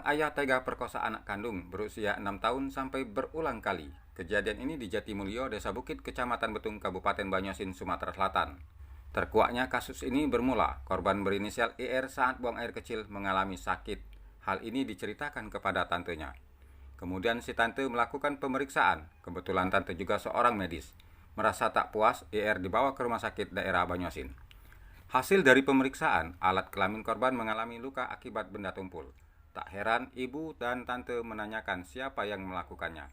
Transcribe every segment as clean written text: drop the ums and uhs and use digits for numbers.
Sang ayah tega perkosa anak kandung berusia 6 tahun sampai berulang kali. Kejadian ini di Jatimulyo, Desa Bukit, Kecamatan Betung, Kabupaten Banyuasin, Sumatera Selatan. Terkuaknya kasus ini bermula, korban berinisial IR saat buang air kecil mengalami sakit. Hal ini diceritakan kepada tantenya. Kemudian si tante melakukan pemeriksaan. Kebetulan tante juga seorang medis. Merasa tak puas, IR dibawa ke rumah sakit daerah Banyuasin. Hasil dari pemeriksaan, alat kelamin korban mengalami luka akibat benda tumpul. Tak heran ibu dan tante menanyakan siapa yang melakukannya.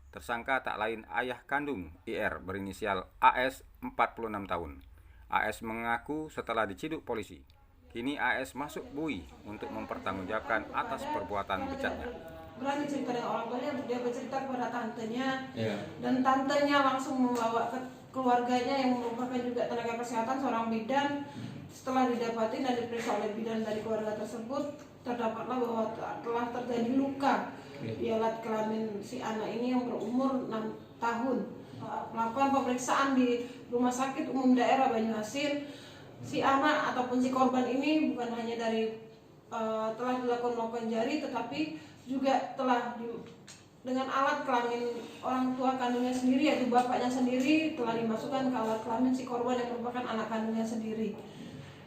Tersangka tak lain ayah kandung IR berinisial AS 46 tahun. AS mengaku setelah diciduk polisi. Kini AS masuk BUI untuk mempertanggungjawabkan atas perbuatan bejatnya. Berani cerita dengan orang tuanya, dia bercerita kepada tantenya, dan tantenya langsung membawa ke keluarganya yang merupakan juga tenaga kesehatan, seorang bidan. Setelah didapati dan diperiksa oleh bidan dari keluarga tersebut, terdapatlah bahwa telah terjadi luka di alat kelamin si anak ini yang berumur 6 tahun. Melakukan pemeriksaan di Rumah Sakit Umum Daerah Banyuasin, si anak ataupun si korban ini bukan hanya telah dilakukan jari, tetapi juga telah dengan alat kelamin orang tua kandungnya sendiri, yaitu bapaknya sendiri, telah dimasukkan ke alat kelamin si korban yang merupakan anak kandungnya sendiri.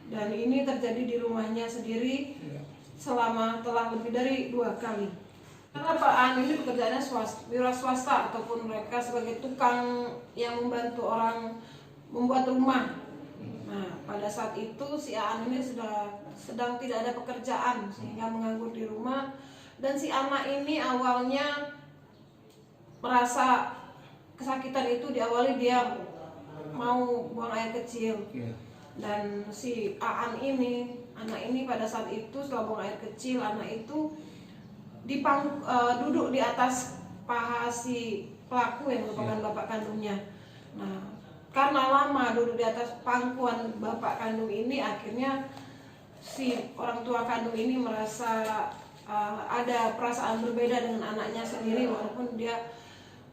Dan ini terjadi di rumahnya sendiri selama telah lebih dari 2 kali. Karena Pak An ini pekerjaannya wira swasta ataupun mereka sebagai tukang yang membantu orang membuat rumah. Nah, pada saat itu si Aan ini sedang tidak ada pekerjaan sehingga menganggur di rumah, dan si anak ini awalnya merasa kesakitan itu diawali dia mau buang air kecil. Dan si Aan ini, anak ini pada saat itu setelah buang air kecil, anak itu duduk di atas paha si pelaku yang merupakan bapak kandungnya. Nah, karena lama duduk di atas pangkuan bapak kandung ini, akhirnya si orang tua kandung ini merasa ada perasaan berbeda dengan anaknya sendiri, walaupun dia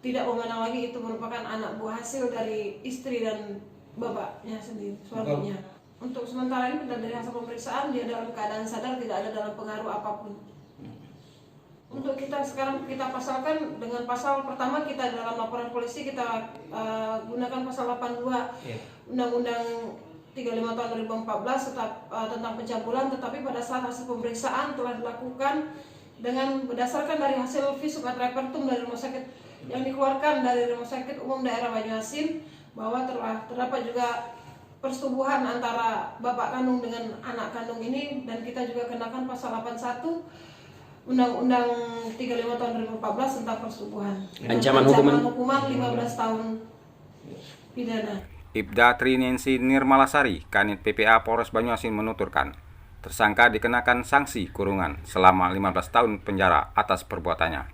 tidak memandang lagi itu merupakan anak buah hasil dari istri dan bapaknya sendiri, suaminya. Untuk sementara ini dari hasil pemeriksaan dia dalam keadaan sadar, tidak ada dalam pengaruh apapun. Untuk sekarang kita pasalkan dengan pasal pertama, kita dalam laporan polisi kita gunakan pasal 82 Undang-Undang 35 tahun 2014 tentang pencabulan, tetapi pada saat hasil pemeriksaan telah dilakukan dengan berdasarkan dari hasil visum et repertum dari rumah sakit yang dikeluarkan dari Rumah Sakit Umum Daerah Banyuasin, bahwa terdapat juga persetubuhan antara bapak kandung dengan anak kandung ini, dan kita juga kenakan pasal 81 Undang-Undang 35 tahun 2014 tentang persetubuhan. Ancaman hukuman 15 tahun pidana. Ibda Trinensi Nirmalasari, Kanit PPA Polres Banyuasin menuturkan, tersangka dikenakan sanksi kurungan selama 15 tahun penjara atas perbuatannya.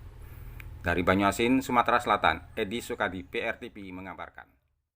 Dari Banyuasin, Sumatera Selatan, Edi Sukadi, PRTV mengabarkan.